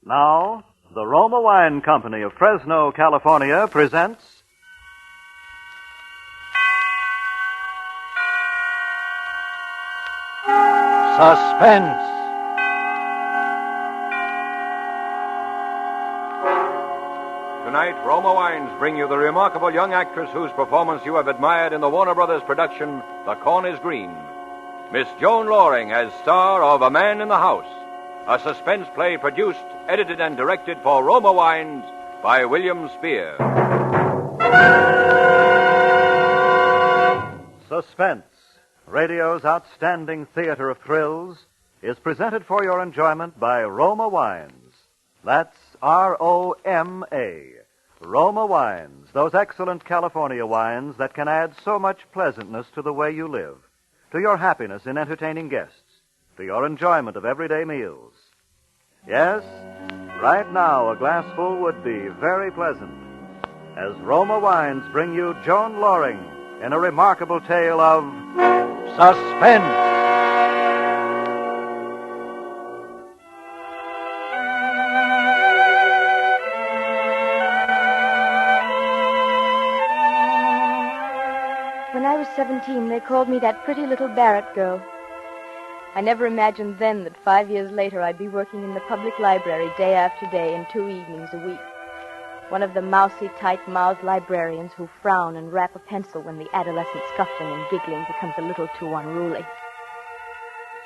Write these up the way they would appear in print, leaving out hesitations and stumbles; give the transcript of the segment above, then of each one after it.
Now, the Roma Wine Company of Fresno, California presents Suspense. Tonight, Roma Wines bring you the remarkable young actress whose performance you have admired in the Warner Brothers production, The Corn is Green. Miss Joan Lorring as star of A Man in the House, a suspense play produced, edited, and directed for Roma Wines by William Spear. Suspense, radio's outstanding theater of thrills, is presented for your enjoyment by Roma Wines. That's R-O-M-A. Roma Wines, those excellent California wines that can add so much pleasantness to the way you live, to your happiness in entertaining guests, to your enjoyment of everyday meals. Yes, right now a glassful would be very pleasant, as Roma Wines bring you Joan Lorring in a remarkable tale of suspense. When I was 17, they called me that pretty little Barrett girl. I never imagined then that 5 years later I'd be working in the public library day after day and 2 evenings a week. One of the mousy, tight-mouthed librarians who frown and rap a pencil when the adolescent scuffling and giggling becomes a little too unruly.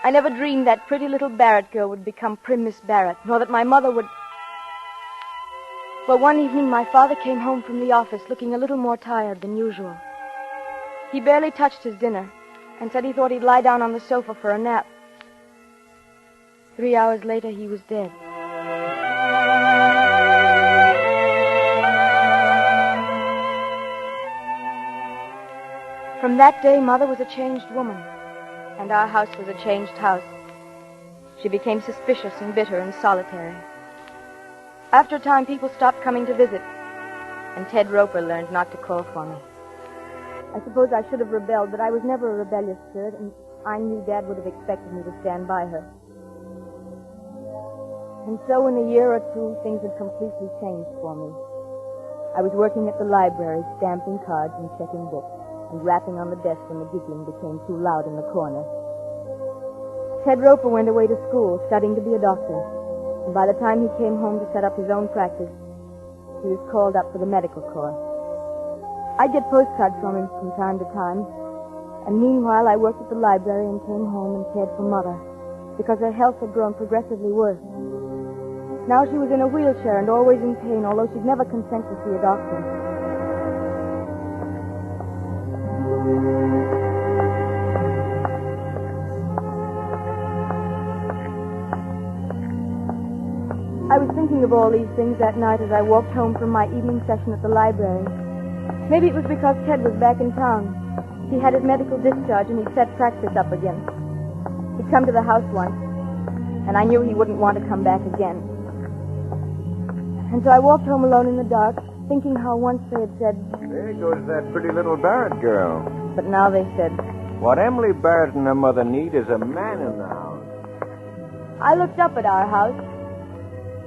I never dreamed that pretty little Barrett girl would become prim Miss Barrett, nor that my mother would... Well, one evening my father came home from the office looking a little more tired than usual. He barely touched his dinner and said he thought he'd lie down on the sofa for a nap. 3 hours later, he was dead. From that day, Mother was a changed woman, and our house was a changed house. She became suspicious and bitter and solitary. After a time, people stopped coming to visit, and Ted Roper learned not to call for me. I suppose I should have rebelled, but I was never a rebellious spirit, and I knew Dad would have expected me to stand by her. And so in a year or two, things had completely changed for me. I was working at the library, stamping cards and checking books, and rapping on the desk when the giggling became too loud in the corner. Ted Roper went away to school, studying to be a doctor, and by the time he came home to set up his own practice, he was called up for the medical corps. I'd get postcards from him from time to time, and meanwhile I worked at the library and came home and cared for Mother, because her health had grown progressively worse. Now she was in a wheelchair and always in pain, although she'd never consent to see a doctor. I was thinking of all these things that night as I walked home from my evening session at the library. Maybe it was because Ted was back in town. He had his medical discharge and he'd set practice up again. He'd come to the house once, and I knew he wouldn't want to come back again. And so I walked home alone in the dark, thinking how once they had said... There goes that pretty little Barrett girl. But now they said... What Emily Barrett and her mother need is a man in the house. I looked up at our house.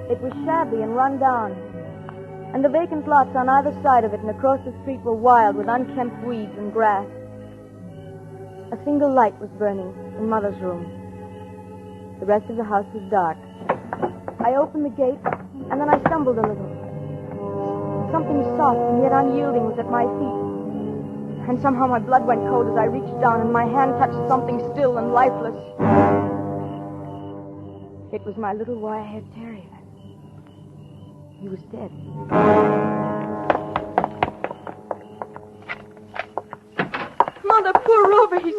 It was shabby and run down. And the vacant lots on either side of it and across the street were wild with unkempt weeds and grass. A single light was burning in Mother's room. The rest of the house was dark. I opened the gate, and then I stumbled a little. Something soft and yet unyielding was at my feet. And somehow my blood went cold as I reached down, and my hand touched something still and lifeless. It was my little wire-haired terrier. He was dead. Mother, poor Rover, he's...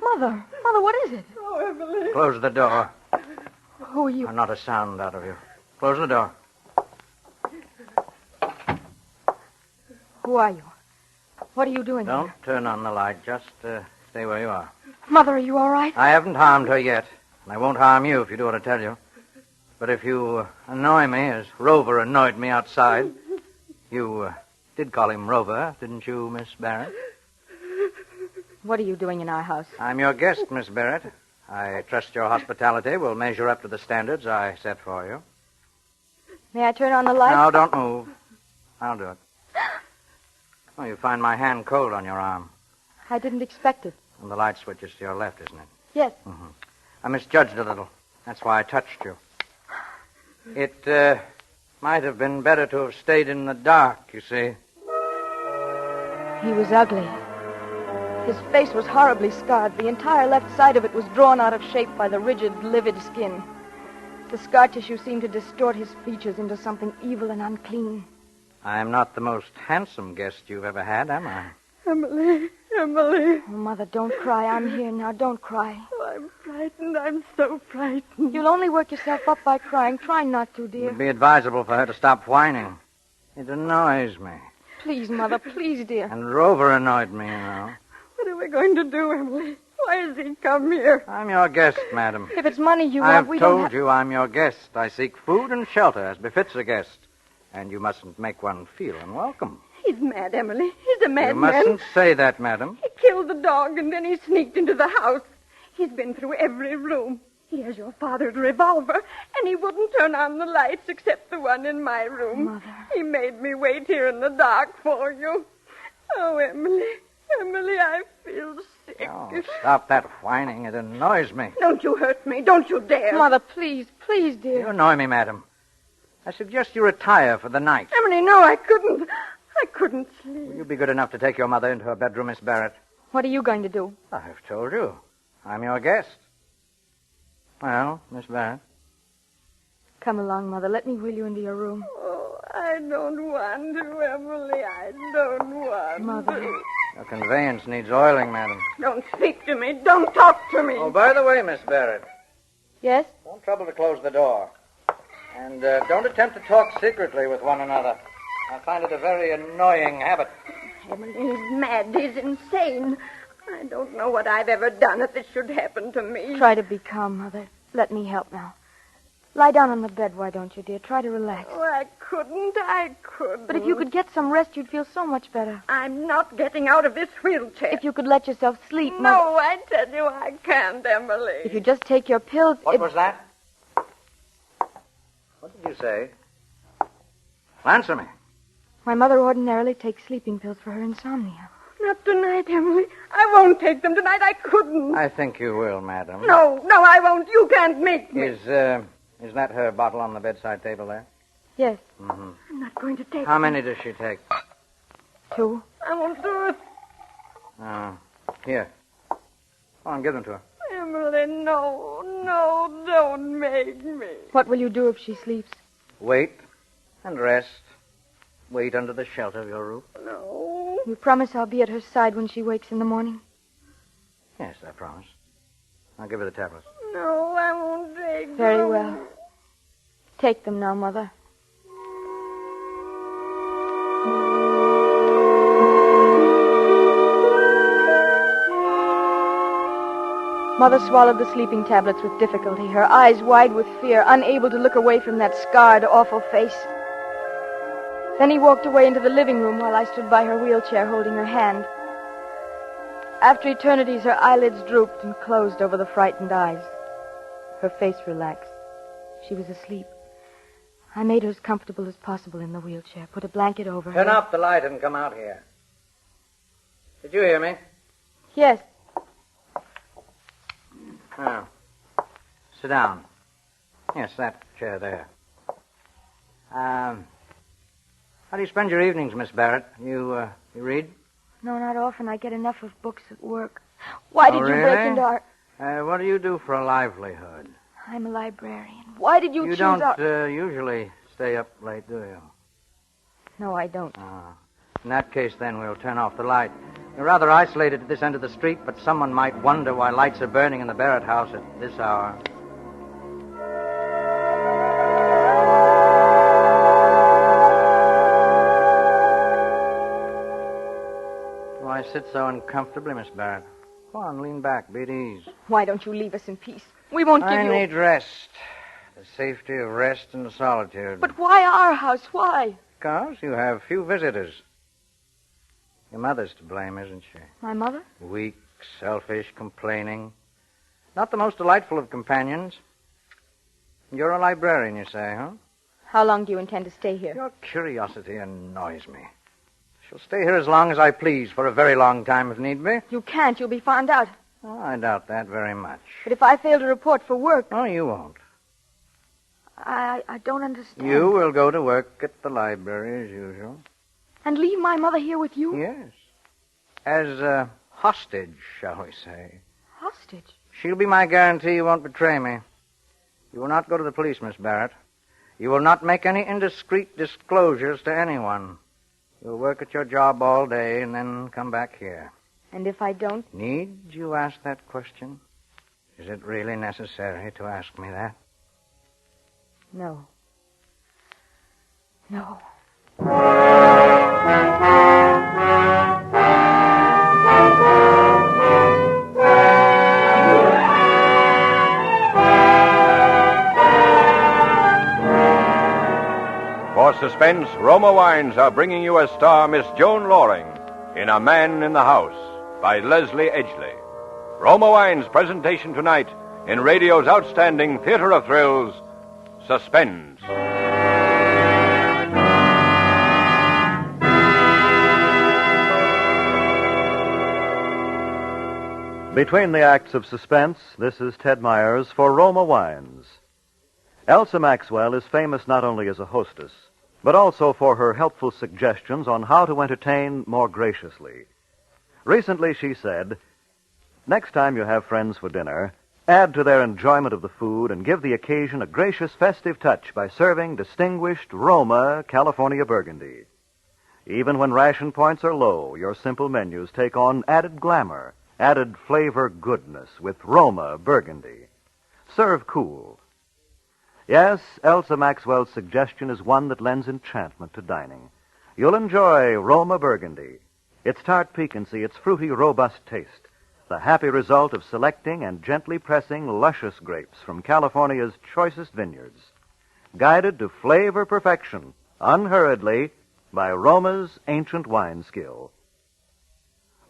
Mother, what is it? Oh, Emily. Close the door. Who are you? Not a sound out of you. Close the door. Who are you? What are you doing Don't here? turn on the light. Just stay where you are. Mother, are you all right? I haven't harmed her yet. And I won't harm you if you do what I tell you. But if you annoy me, as Rover annoyed me outside... You did call him Rover, didn't you, Miss Barrett? What are you doing in our house? I'm your guest, Miss Barrett. I trust your hospitality will measure up to the standards I set for you. May I turn on the light? No, don't move. I'll do it. Oh, you find my hand cold on your arm. I didn't expect it. And the light switch is to your left, isn't it? Yes. Mm-hmm. I misjudged a little. That's why I touched you. It might have been better to have stayed in the dark, you see. He was ugly. His face was horribly scarred. The entire left side of it was drawn out of shape by the rigid, livid skin. The scar tissue seemed to distort his features into something evil and unclean. I'm not the most handsome guest you've ever had, am I? Emily. Oh, Mother, don't cry. I'm here now. Don't cry. Oh, I'm frightened. I'm so frightened. You'll only work yourself up by crying. Try not to, It dear. would be advisable for her to stop whining. It annoys me. Please, Mother, please, dear. And Rover annoyed me, you know. What are we going to do, Emily? Why has he come here? I'm your guest, madam. If it's money you want, I've we don't told have... you I'm your guest. I seek food and shelter as befits a guest. And you mustn't make one feel unwelcome. He's mad, Emily. He's a You madman. mustn't say that, madam. He killed the dog, and then he sneaked into the house. He's been through every room. He has your father's revolver, and he wouldn't turn on the lights except the one in my room. Mother. He made me wait here in the dark for you. Oh, Emily. Emily, I feel sick. Oh, stop that whining. It annoys me. Don't you hurt me. Don't you dare. Mother, please, please, You dear. annoy me, madam. I suggest you retire for the night. Emily, no, I couldn't. I couldn't Will sleep. you be good enough to take your mother into her bedroom, Miss Barrett? What are you going to do? I've told you. I'm your guest. Well, Miss Barrett. Come along, Mother. Let me wheel you into your room. Oh, I don't want to, Emily. I don't want Mother. to. Your conveyance needs oiling, madam. Don't speak to me. Don't talk to me. Oh, by the way, Miss Barrett, Yes? don't trouble to close the door. And don't attempt to talk secretly with one another. I find it a very annoying habit. Emily, he's mad. He's insane. I don't know what I've ever done if it should happen to me. Try to be calm, Mother. Let me help now. Lie down on the bed, why don't you, dear? Try to relax. Oh, I couldn't. But if you could get some rest, you'd feel so much better. I'm not getting out of this wheelchair. If you could let yourself sleep, Mother. No, I tell you I can't, Emily. If you just take your pills... What was that? What did you say? Answer me. My mother ordinarily takes sleeping pills for her insomnia. Not tonight, Emily. I won't take them tonight. I couldn't. I think you will, madam. No, I won't. You can't make me. Is that her bottle on the bedside table there? Yes, Mm-hmm. I'm not going to take How them. many does she take? 2. I won't do it. Here. Go on, give them to her. Emily, no, don't make me. What will you do if she sleeps? Wait and rest. Wait under the shelter of your roof. No. You promise I'll be at her side when she wakes in the morning? Yes, I promise. I'll give her the tablets. No, I won't take them. Very well. Take them now, Mother. Mother swallowed the sleeping tablets with difficulty, her eyes wide with fear, unable to look away from that scarred, awful face. Then he walked away into the living room while I stood by her wheelchair holding her hand. After eternities, her eyelids drooped and closed over the frightened eyes. Her face relaxed. She was asleep. I made her as comfortable as possible in the wheelchair, put a blanket over her. Turn off the light and come out here. Did you hear me? Yes. Oh. Sit down. Yes, that chair there. How do you spend your evenings, Miss Barrett? You read? No, not often. I get enough of books at work. Why did you break really? into our... What do you do for a livelihood? I'm a librarian. Why did you choose don't our... usually stay up late, do you? No, I don't. In that case, then, we'll turn off the light. You're rather isolated at this end of the street, but someone might wonder why lights are burning in the Barrett house at this hour. Why sit so uncomfortably, Miss Barrett? Go on, lean back, be at ease. Why don't you leave us in peace? We won't give I you... need rest. The safety of rest and solitude. But why our house? Why? Because you have few visitors. Your mother's to blame, isn't she? My mother? Weak, selfish, complaining. Not the most delightful of companions. You're a librarian, you say, huh? How long do you intend to stay here? Your curiosity annoys me. Shall stay here as long as I please, for a very long time if need be. You can't. You'll be found out. Oh, I doubt that very much. But if I fail to report for work... Oh, you won't. I don't understand. You will go to work at the library as usual. And leave my mother here with you? Yes. As a hostage, shall we say. Hostage? She'll be my guarantee you won't betray me. You will not go to the police, Miss Barrett. You will not make any indiscreet disclosures to anyone. You'll work at your job all day and then come back here. And if I don't? Need you ask that question? Is it really necessary to ask me that? No. No. For Suspense, Roma Wines are bringing you as star Miss Joan Lorring in A Man in the House by Leslie Edgley. Roma Wines' presentation tonight in radio's outstanding theater of thrills, Suspense. Between the acts of Suspense, this is Ted Myers for Roma Wines. Elsa Maxwell is famous not only as a hostess, but also for her helpful suggestions on how to entertain more graciously. Recently she said, "Next time you have friends for dinner, add to their enjoyment of the food and give the occasion a gracious festive touch by serving distinguished Roma California Burgundy. Even when ration points are low, your simple menus take on added glamour, added flavor goodness with Roma Burgundy. Serve cool." Yes, Elsa Maxwell's suggestion is one that lends enchantment to dining. You'll enjoy Roma Burgundy. Its tart piquancy, its fruity, robust taste, the happy result of selecting and gently pressing luscious grapes from California's choicest vineyards, guided to flavor perfection, unhurriedly, by Roma's ancient wine skill.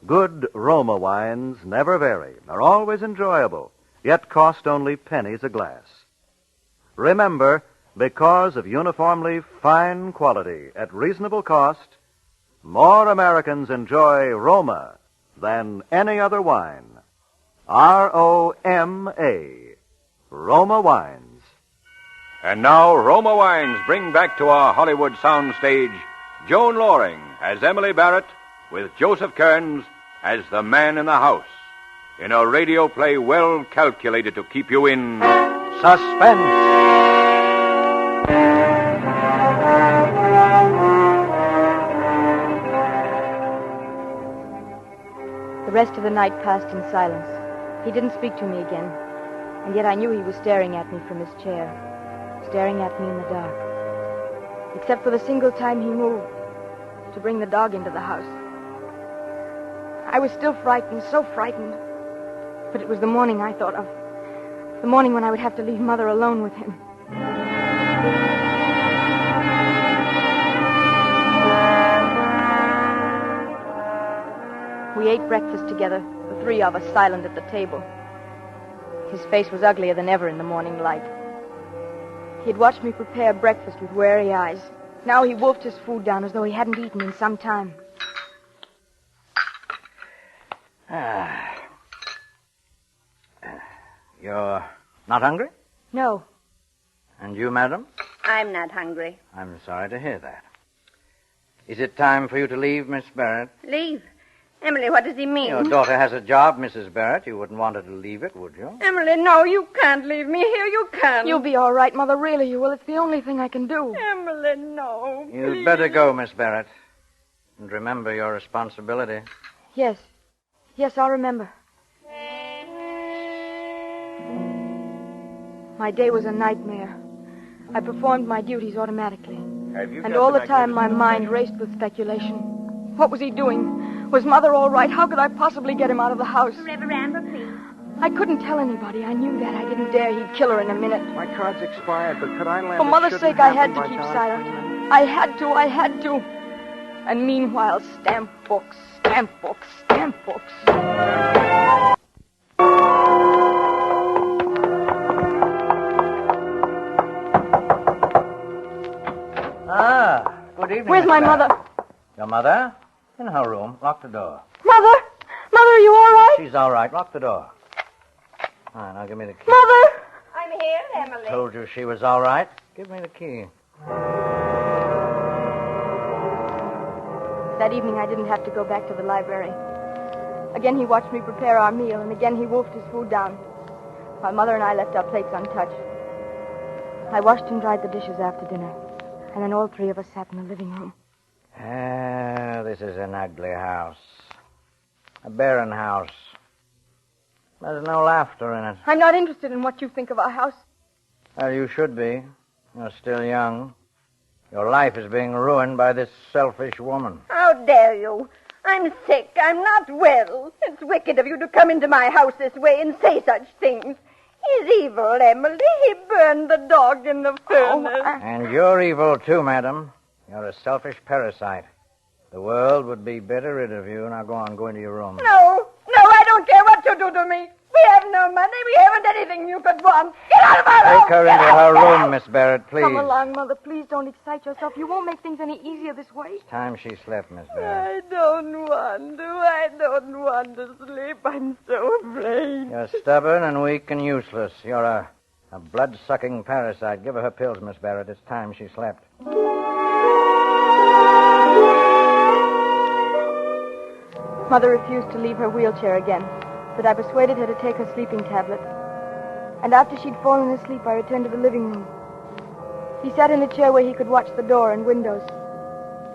Good Roma wines never vary, are always enjoyable, yet cost only pennies a glass. Remember, because of uniformly fine quality at reasonable cost, more Americans enjoy Roma than any other wine. R-O-M-A. Roma Wines. And now, Roma Wines bring back to our Hollywood soundstage Joan Lorring as Emily Barrett with Joseph Kearns as the man in the house, in a radio play well calculated to keep you in Suspense. The rest of the night passed in silence. He didn't speak to me again, and yet I knew he was staring at me from his chair, staring at me in the dark. Except for the single time he moved to bring the dog into the house. I was still frightened, so frightened. But it was the morning I thought of. The morning when I would have to leave Mother alone with him. We ate breakfast together, the three of us silent at the table. His face was uglier than ever in the morning light. He had watched me prepare breakfast with wary eyes. Now he wolfed his food down as though he hadn't eaten in some time. You're not hungry? No. And you, madam? I'm not hungry. I'm sorry to hear that. Is it time for you to leave, Miss Barrett? Leave? Emily, what does he mean? Your daughter has a job, Mrs. Barrett. You wouldn't want her to leave it, would you? Emily, no, you can't leave me here. You can't. You'll be all right, Mother. Really, you will. It's the only thing I can do. Emily, no. You'd please. better go, Miss Barrett. And remember your responsibility. Yes. Yes, I'll remember. My day was a nightmare. I performed my duties automatically. And all the time my mind raced with speculation. What was he doing? Was Mother all right? How could I possibly get him out of the house? Reverend Amber, please. I couldn't tell anybody. I knew that. I didn't dare. He'd kill her in a minute. My card's expired, but could I land For it? Mother's Shouldn't sake, I happen had to by keep now. silent. I had to. And meanwhile, stamp books. Good evening. Where's Miss my Barrett. mother? Your mother? In her room. Lock the door. Mother? Mother, are you all right? She's all right. Lock the door. All right, now give me the key. Mother! I'm here, Emily. Told you she was all right. Give me the key. That evening, I didn't have to go back to the library. Again, he watched me prepare our meal, and again he wolfed his food down, while Mother and I left our plates untouched. I washed and dried the dishes after dinner, and then all three of us sat in the living room. This is an ugly house. A barren house. There's no laughter in it. I'm not interested in what you think of our house. Well, you should be. You're still young. Your life is being ruined by this selfish woman. How dare you? I'm sick. I'm not well. It's wicked of you to come into my house this way and say such things. He's evil, Emily. He burned the dog in the furnace. And you're evil, too, madam. You're a selfish parasite. The world would be better rid of you. Now go into your room. No, I don't care what you do to me. We have no money. We haven't anything you could want. Get out of my room! Take her into her room, Miss Barrett, please. Come along, Mother. Please don't excite yourself. You won't make things any easier this way. It's time she slept, Miss Barrett. I don't want to sleep. I'm so afraid. You're stubborn and weak and useless. You're a blood-sucking parasite. Give her pills, Miss Barrett. It's time she slept. Mother refused to leave her wheelchair again, but I persuaded her to take her sleeping tablet. And after she'd fallen asleep, I returned to the living room. He sat in a chair where he could watch the door and windows.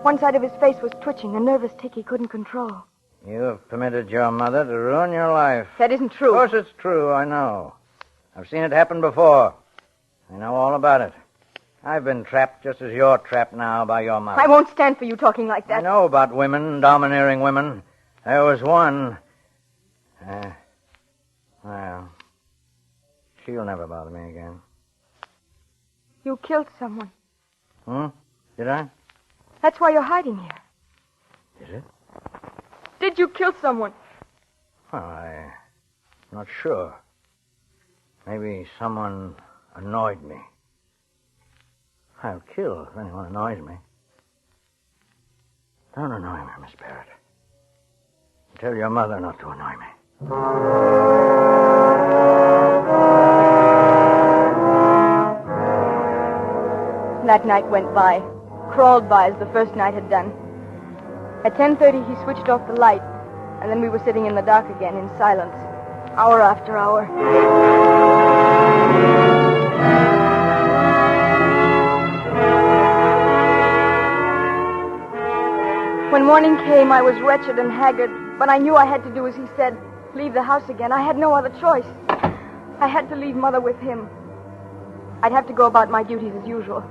One side of his face was twitching, a nervous tic he couldn't control. You have permitted your mother to ruin your life. That isn't true. Of course it's true, I know. I've seen it happen before. I know all about it. I've been trapped just as you're trapped now by your mother. I won't stand for you talking like that. I know about women, domineering women. There was one. Well, she'll never bother me again. You killed someone. Did I? That's why you're hiding here. Is it? Did you kill someone? Well, I'm not sure. Maybe someone annoyed me. I'll kill if anyone annoys me. Don't annoy me, Miss Barrett. Tell your mother not to annoy me. That night went by, crawled by as the first night had done. At 10:30, he switched off the light, and then we were sitting in the dark again in silence, hour after hour. When morning came, I was wretched and haggard, but I knew I had to do as he said, leave the house again. I had no other choice. I had to leave Mother with him. I'd have to go about my duties as usual.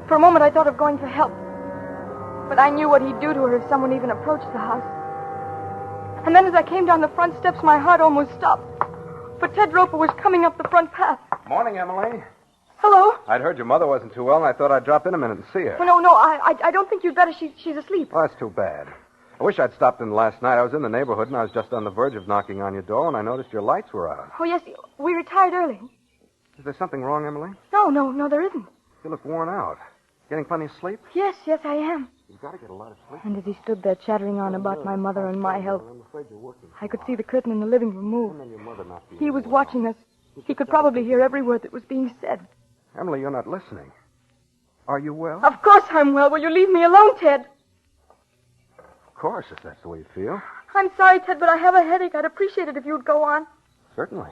For a moment, I thought of going for help. But I knew what he'd do to her if someone even approached the house. And then as I came down the front steps, my heart almost stopped. For Ted Roper was coming up the front path. Morning, Emily. Hello? I'd heard your mother wasn't too well, and I thought I'd drop in a minute and see her. Well, no, I don't think you'd better. She's asleep. Well, that's too bad. I wish I'd stopped in last night. I was in the neighborhood, and I was just on the verge of knocking on your door, and I noticed your lights were out. Oh, yes, we retired early. Is there something wrong, Emily? No, there isn't. You look worn out. Getting plenty of sleep? Yes, I am. You've got to get a lot of sleep. And as he stood there chattering on about my mother and my health, I'm afraid you're working. I could see the curtain in the living room move. And then your mother not being He was well. watching us. He could probably hear every word that was being said. Emily, you're not listening. Are you well? Of course I'm well. Will you leave me alone, Ted? Of course, if that's the way you feel. I'm sorry, Ted, but I have a headache. I'd appreciate it if you'd go on. Certainly.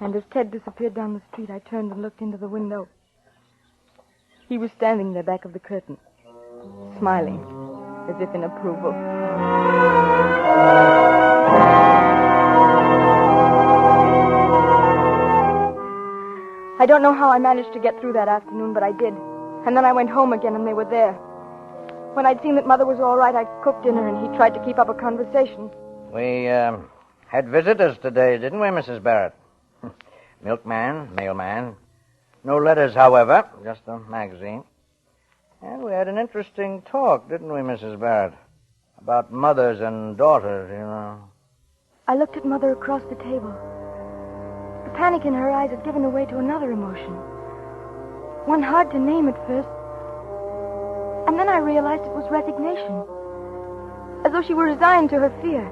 And as Ted disappeared down the street, I turned and looked into the window. He was standing there back of the curtain, smiling, as if in approval. I don't know how I managed to get through that afternoon, but I did. And then I went home again, and they were there. When I'd seen that Mother was all right, I cooked dinner, and he tried to keep up a conversation. We had visitors today, didn't we, Mrs. Barrett? Milkman, mailman. No letters, however, just a magazine. And we had an interesting talk, didn't we, Mrs. Barrett? About mothers and daughters, you know. I looked at Mother across the table. The panic in her eyes had given way to another emotion. One hard to name at first, And then I realized it was resignation. As though she were resigned to her fear.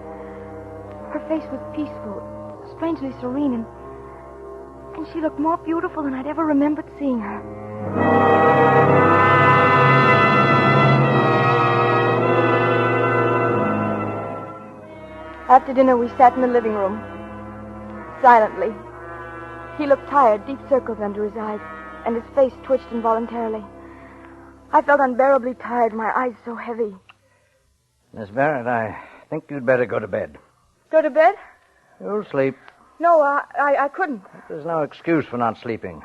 Her face was peaceful, strangely serene, and she looked more beautiful than I'd ever remembered seeing her. After dinner, we sat in the living room, silently. He looked tired, deep circles under his eyes, and his face twitched involuntarily. I felt unbearably tired, my eyes so heavy. Miss Barrett, I think you'd better go to bed. Go to bed? You'll sleep. No, I couldn't. There's no excuse for not sleeping.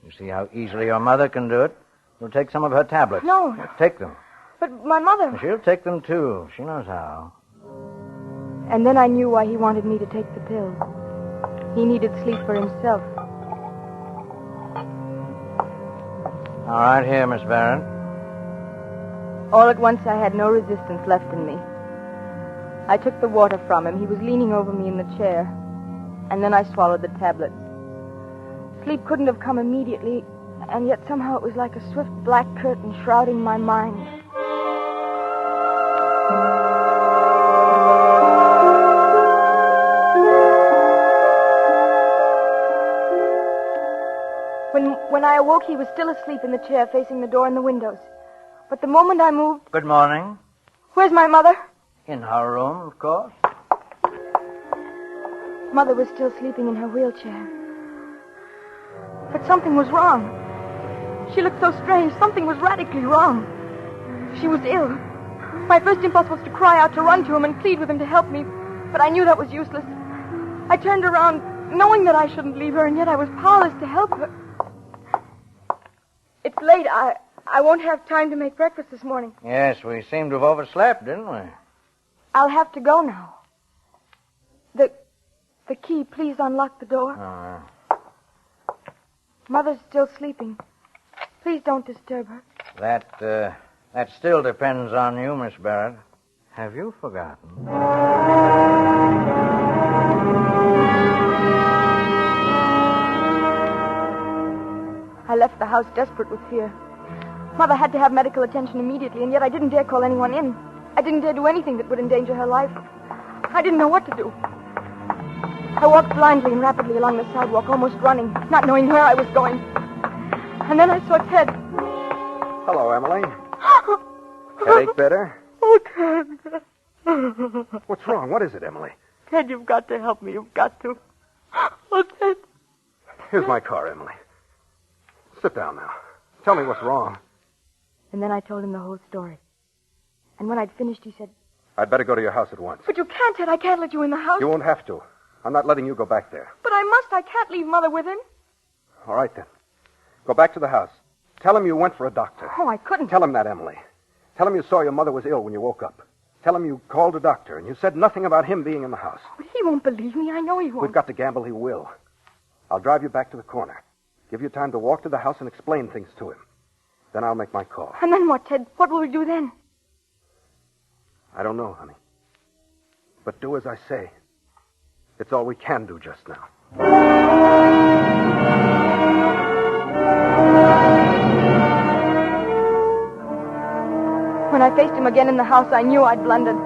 You see how easily your mother can do it? You'll take some of her tablets. No. Take them. But my mother... She'll take them, too. She knows how. And then I knew why he wanted me to take the pills. He needed sleep for himself. All right, here, Miss Barrett. All at once, I had no resistance left in me. I took the water from him. He was leaning over me in the chair. And then I swallowed the tablets. Sleep couldn't have come immediately, and yet somehow it was like a swift black curtain shrouding my mind. When I awoke, he was still asleep in the chair facing the door and the windows. But the moment I moved... Good morning. Where's my mother? In her room, of course. Mother was still sleeping in her wheelchair. But something was wrong. She looked so strange. Something was radically wrong. She was ill. My first impulse was to cry out, to run to him and plead with him to help me. But I knew that was useless. I turned around, knowing that I shouldn't leave her, and yet I was powerless to help her. It's late. I won't have time to make breakfast this morning. Yes, we seem to have overslept, didn't we? I'll have to go now. The key, please unlock the door. Mother's still sleeping. Please don't disturb her. That still depends on you, Miss Barrett. Have you forgotten? I left the house desperate with fear. Mother had to have medical attention immediately, and yet I didn't dare call anyone in. I didn't dare do anything that would endanger her life. I didn't know what to do. I walked blindly and rapidly along the sidewalk, almost running, not knowing where I was going. And then I saw Ted. Hello, Emily. Headache better? Oh, Ted. What's wrong? What is it, Emily? Ted, you've got to help me. You've got to. Oh, Ted. Here's my car, Emily. Sit down now. Tell me what's wrong. And then I told him the whole story. And when I'd finished, he said... I'd better go to your house at once. But you can't, Ted. I can't let you in the house. You won't have to. I'm not letting you go back there. But I must. I can't leave Mother with him. All right, then. Go back to the house. Tell him you went for a doctor. Oh, I couldn't. Tell him that, Emily. Tell him you saw your mother was ill when you woke up. Tell him you called a doctor and you said nothing about him being in the house. But he won't believe me. I know he won't. We've got to gamble he will. I'll drive you back to the corner. Give you time to walk to the house and explain things to him. Then I'll make my call. And then what, Ted? What will we do then? I don't know, honey. But do as I say. It's all we can do just now. When I faced him again in the house, I knew I'd blundered.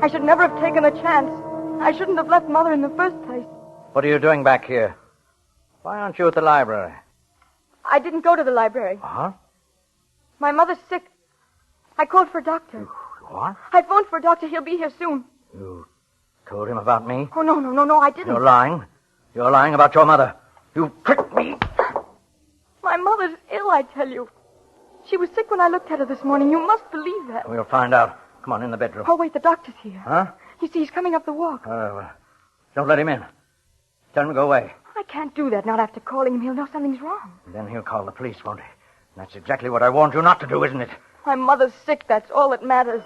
I should never have taken the chance. I shouldn't have left Mother in the first place. What are you doing back here? Why aren't you at the library? I didn't go to the library. Huh? My mother's sick. I called for a doctor. What? I phoned for a doctor. He'll be here soon. You told him about me? Oh, no, I didn't. You're lying. You're lying about your mother. You tricked me. My mother's ill, I tell you. She was sick when I looked at her this morning. You must believe that. We'll find out. Come on, in the bedroom. Oh, wait, the doctor's here. Huh? You see, he's coming up the walk. Don't let him in. Tell him to go away. I can't do that, not after calling him. He'll know something's wrong. Then he'll call the police, won't he? And that's exactly what I warned you not to do, isn't it? My mother's sick. That's all that matters.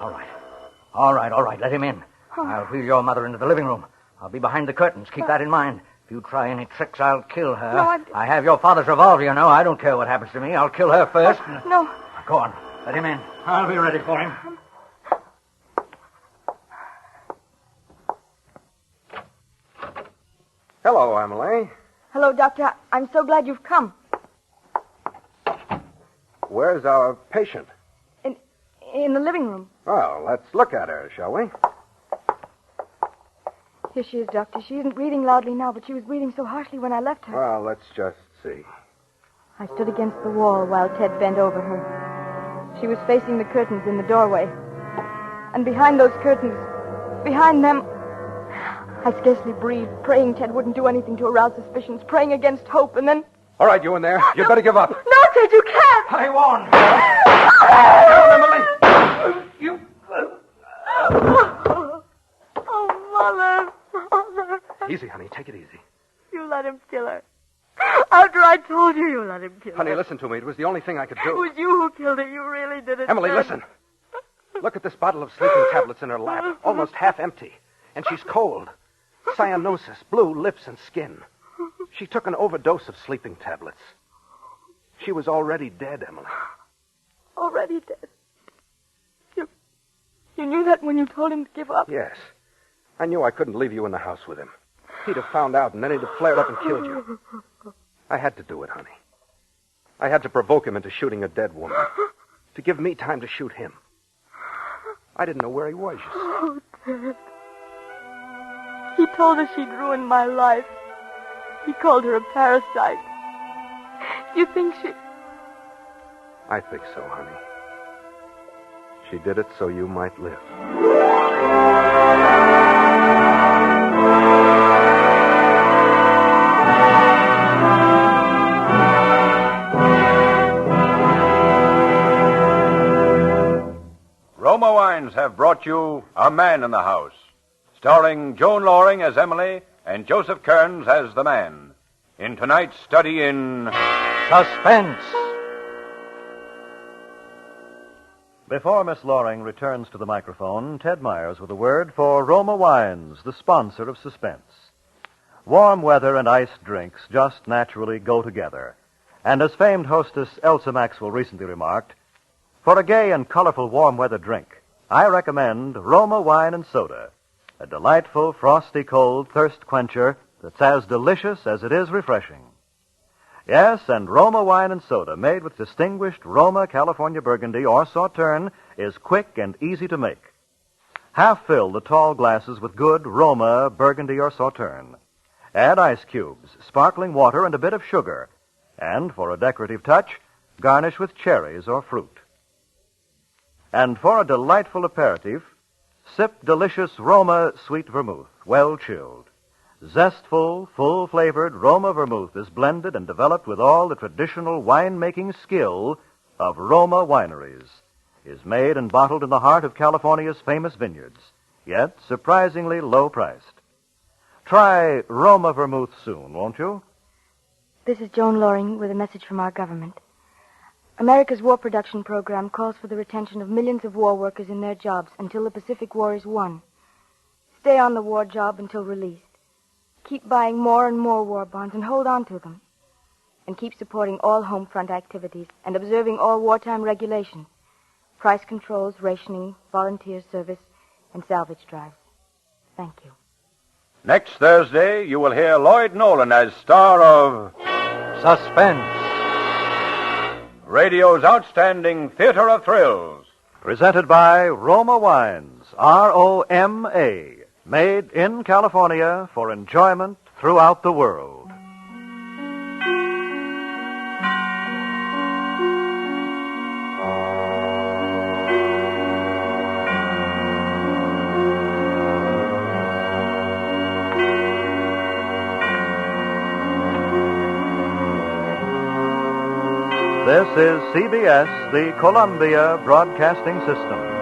All right. Let him in. Oh. I'll wheel your mother into the living room. I'll be behind the curtains. Keep that in mind. If you try any tricks, I'll kill her. No, I have your father's revolver, you know. I don't care what happens to me. I'll kill her first. No. Go on. Let him in. I'll be ready for him. Hello, Emily. Hello, Doctor. I'm so glad you've come. Where's our patient? In the living room. Well, let's look at her, shall we? Here she is, Doctor. She isn't breathing loudly now, but she was breathing so harshly when I left her. Well, let's just see. I stood against the wall while Ted bent over her. She was facing the curtains in the doorway. And behind those curtains, behind them, I scarcely breathed, praying Ted wouldn't do anything to arouse suspicions, praying against hope, and then... All right, you in there. You'd better give up. No, Ted, you can't! I won't. Emily! You... Oh, Mother. Easy, honey. Take it easy. You let him kill her. After I told you, you let him kill her. Honey, listen to me. It was the only thing I could do. It was you who killed her. You really did it. Emily, Ted. listen. Look at this bottle of sleeping tablets in her lap, almost half empty. And she's cold. Cyanosis, blue lips and skin. She took an overdose of sleeping tablets. She was already dead, Emily. Already dead? You knew that when you told him to give up? Yes. I knew I couldn't leave you in the house with him. He'd have found out, and then he'd have flared up and killed you. I had to do it, honey. I had to provoke him into shooting a dead woman. To give me time to shoot him. I didn't know where he was, you see. Oh, Ted. He told her she'd ruined my life. He called her a parasite. You think she... I think so, honey. She did it so you might live. Roma Wines have brought you A Man in the House, starring Joan Lorring as Emily and Joseph Kearns as the man, in tonight's study in Suspense. Before Miss Lorring returns to the microphone, Ted Myers with a word for Roma Wines, the sponsor of Suspense. Warm weather and iced drinks just naturally go together. And as famed hostess Elsa Maxwell recently remarked, for a gay and colorful warm weather drink, I recommend Roma Wine and Soda, a delightful, frosty, cold thirst quencher that's as delicious as it is refreshing. Yes, and Roma Wine and Soda, made with distinguished Roma California Burgundy or Sauterne, is quick and easy to make. Half fill the tall glasses with good Roma Burgundy or Sauterne. Add ice cubes, sparkling water, and a bit of sugar. And for a decorative touch, garnish with cherries or fruit. And for a delightful aperitif, sip delicious Roma sweet vermouth, well chilled. Zestful, full-flavored Roma vermouth is blended and developed with all the traditional wine-making skill of Roma wineries. Is made and bottled in the heart of California's famous vineyards, yet surprisingly low-priced. Try Roma vermouth soon, won't you? This is Joan Lorring with a message from our government. America's war production program calls for the retention of millions of war workers in their jobs until the Pacific War is won. Stay on the war job until released. Keep buying more and more war bonds and hold on to them. And keep supporting all home front activities and observing all wartime regulations. Price controls, rationing, volunteer service, and salvage drives. Thank you. Next Thursday, you will hear Lloyd Nolan as star of Suspense. radio's outstanding theater of thrills. Presented by Roma Wines, R-O-M-A, made in California for enjoyment throughout the world. This is CBS, the Columbia Broadcasting System.